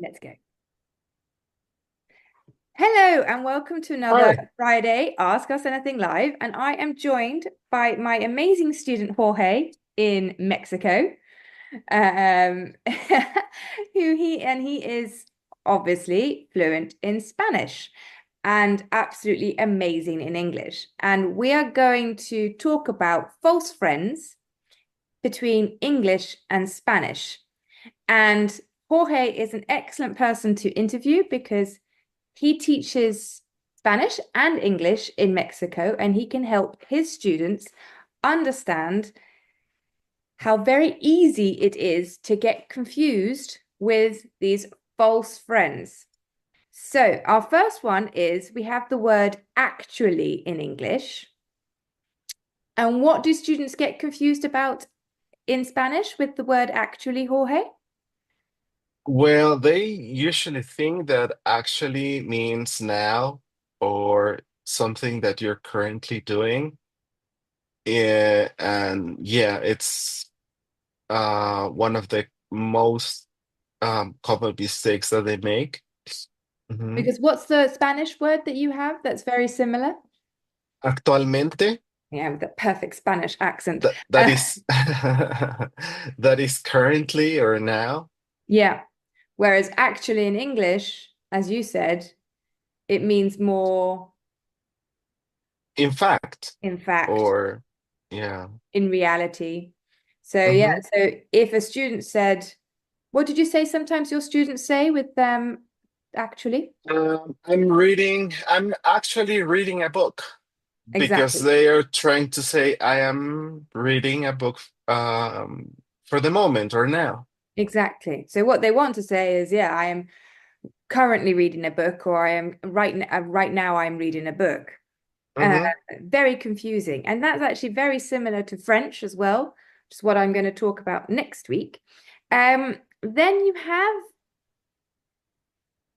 Let's go. Hello and welcome to Hi. another Friday Ask Us Anything Live. And I am joined by my amazing student Jorge in Mexico, um, he is obviously fluent in Spanish and absolutely amazing in English. And we are going to talk about false friends between English and Spanish. And Jorge is an excellent person to interview because he teaches Spanish and English in Mexico, and he can help his students understand how very easy it is to get confused with these false friends. So, our first one is we have the word actually in English. And what do students get confused about in Spanish with the word actually, Jorge? Well, they usually think that actually means now or something that you're currently doing. And yeah, it's one of the most common mistakes that they make. Mhm. Because what's the Spanish word that you have that's very similar? Actualmente, Yeah, with the perfect Spanish accent. that is that is currently or now. Yeah. Whereas actually in English, as you said, it means more, In fact, in fact, or yeah. in reality. So yeah, Mhm. so if a student said, what did you say sometimes your students say with them actually? I'm actually reading a book because Exactly. they are trying to say I am reading a book for the moment or now. Exactly. So what they want to say is, yeah, I am currently reading a book, or I am right now I'm reading a book. Uh, Hmm. Very confusing. And that's actually very similar to French as well, which is what I'm going to talk about next week. Then you have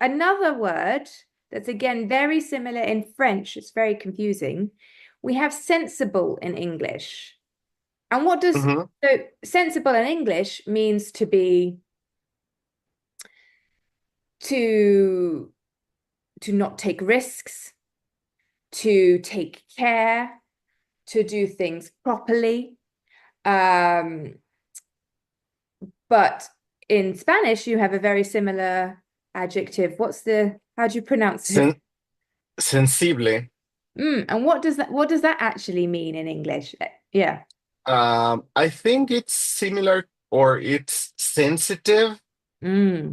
another word that's again very similar in French. It's very confusing. We have sensible in English. And what does Hmm. so sensible in English means to be to to not take risks, to take care, to do things properly. Um, But in Spanish, you have a very similar adjective. How do you pronounce it? Sen sensible. And what does that actually mean in English? Yeah. I think it's similar or it's sensitive. Mm, Hmm.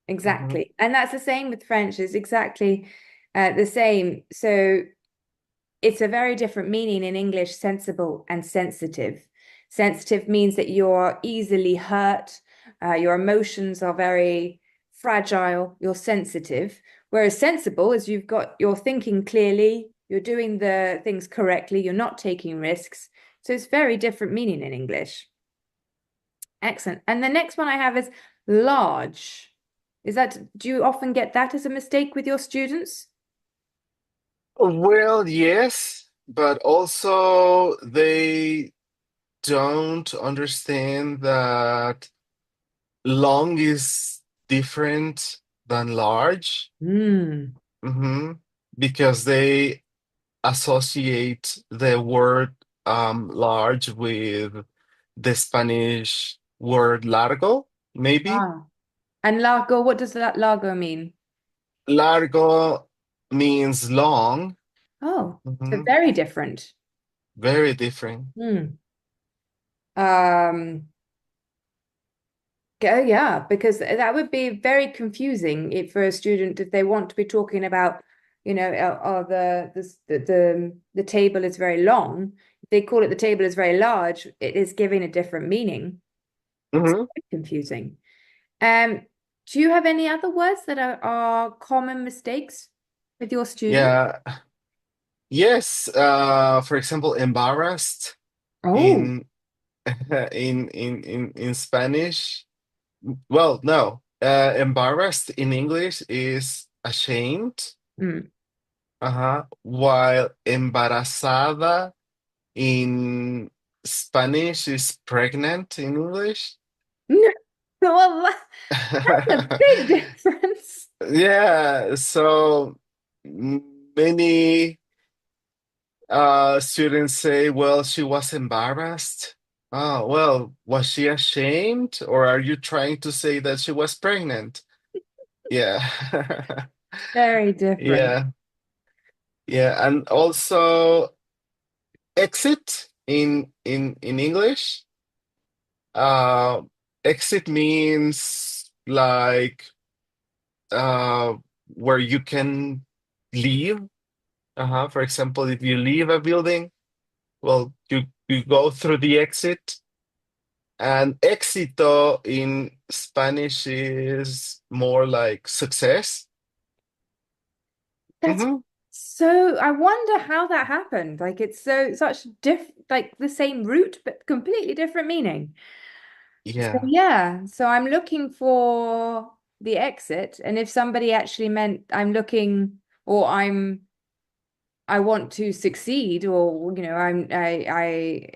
exactly. And that's the same with French, it's exactly the same. So it's a very different meaning in English, sensible and sensitive. Sensitive means that you're easily hurt, your emotions are very fragile, you're sensitive. Whereas sensible is you're thinking clearly, you're doing the things correctly, you're not taking risks. So it's very different meaning in English. Excellent. And the next one I have is large. Do you often get that as a mistake with your students? Well, yes, but also they don't understand that long is different than large. Mm. Hmm. Because they associate the word large with the Spanish word largo, maybe. Ah. And largo, what does that largo mean? Largo means long. Oh, so Mhm. very different. Very different. Hmm. Um, yeah, because that would be very confusing if for a student if they want to be talking about, the table is very long. If they call it the table is very large, it is giving a different meaning. It's Hmm. very confusing. Um, do you have any other words that are common mistakes with your students? Yeah. Yes. For example, embarrassed Oh, in in Spanish. Well, no. Embarrassed in English is ashamed. mm. While embarazada in Spanish is pregnant in English. Well, that's a big difference. Yeah, so many students say, well, she was embarrassed. Oh, well, was she ashamed? Or are you trying to say that she was pregnant? Yeah. Very different. Yeah. Yeah. And also exit in English. Uh exit means like uh where you can leave. For example, if you leave a building, well, you go through the exit. And éxito in Spanish is more like success. That's Hmm. so, I wonder how that happened. Like it's such like the same root, but completely different meaning. So Yeah. yeah, so I'm looking for the exit, and if somebody actually meant I'm looking or I want to succeed, or I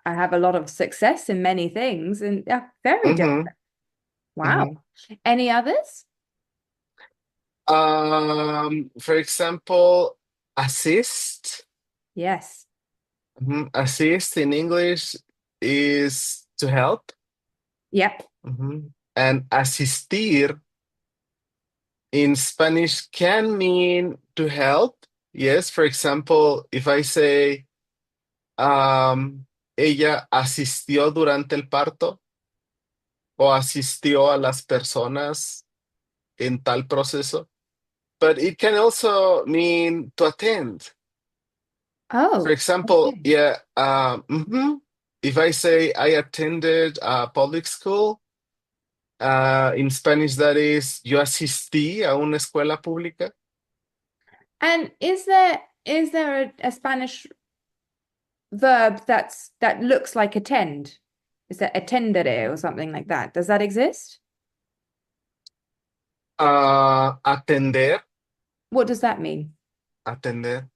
have a lot of success in many things, and yeah, very different. Hmm. Wow. Hmm. Any others? For example, assist. Yes. Assist in English is to help. Yep. And asistir in Spanish can mean to help. Yes, for example, if I say, ella asistió durante el parto o asistió a las personas en tal proceso. But it can also mean to attend. For Oh, example, okay. yeah, if I say I attended a public school, in Spanish that is, yo asistí a una escuela pública. And is there a Spanish verb that looks like attend? Is that attendere or something like that? Does that exist? Atender, What does that mean? atender.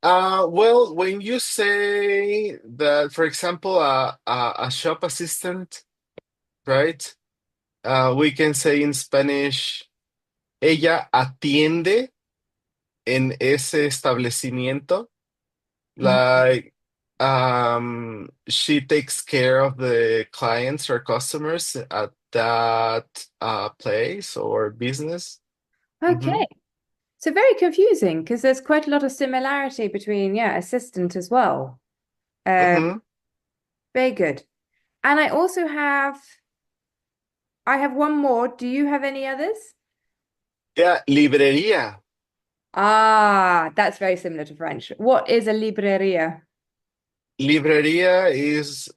Well, when you say that, for example, a shop assistant, right? We can say in Spanish, ella atiende en ese establecimiento. Like, she takes care of the clients or customers at that place or business. Okay. Hmm. So very confusing because there's quite a lot of similarity between, yeah, assistant as well. Um, Hmm. very good. And I have one more. Do you have any others? Yeah, librería. Ah, that's very similar to French. What is a libreria? Librería is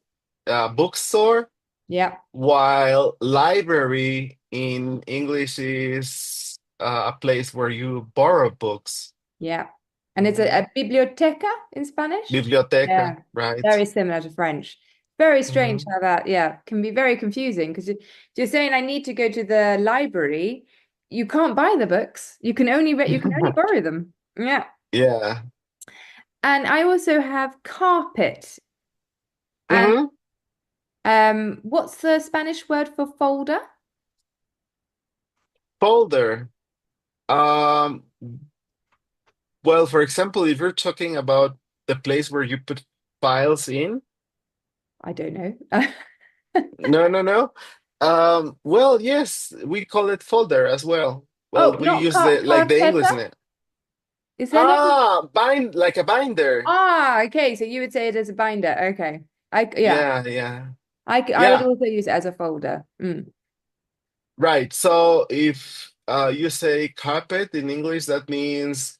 a bookstore, Yeah, while library in English is a place where you borrow books. yeah. And it's Mhm. a biblioteca in Spanish? Biblioteca, Yeah, right? very similar to French. Very strange Hmm. how that, yeah, can be very confusing because you're saying I need to go to the library. You can't buy the books. You can only borrow them. Yeah. Yeah. And I also have carpet. And Hmm. what's the Spanish word for folder? Folder. Um, well, for example, if you're talking about the place where you put files in, I don't know. no, no, no. Well, yes, we call it folder as well. Well, Oh, we not use the like the carpeta. English name. Is there not? Bind like a binder. Ah, okay. So you would say it as a binder. Okay. Yeah. Yeah, yeah. I would Yeah, also use it as a folder. Mm. right. So if you say carpet in English, that means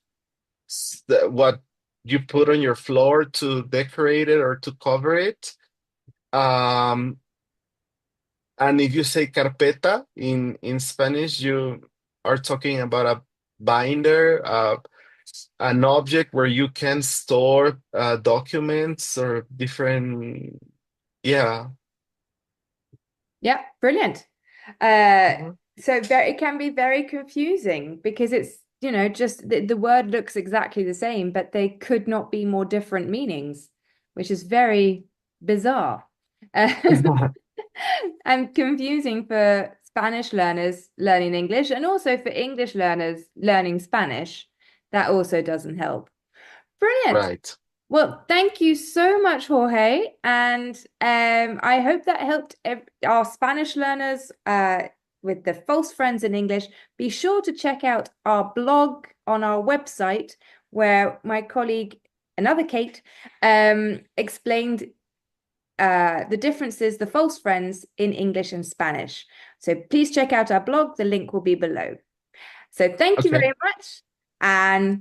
what you put on your floor to decorate it or to cover it. Um, and if you say carpeta in Spanish, you are talking about a binder, an object where you can store documents or different. Yeah. Yeah, brilliant. Uh, Mhm. so it can be very confusing because it's, just the word looks exactly the same, but they could not be more different meanings, which is very bizarre. and confusing for Spanish learners learning English and also for English learners learning Spanish. That also doesn't help. Brilliant. Right. Well, thank you so much, Jorge. And I hope that helped our Spanish learners with the false friends in English. Be sure to check out our blog on our website where my colleague, another Kate, explained the differences, the false friends in English and Spanish. So please check out our blog. The link will be below. So thank you Okay. very much. And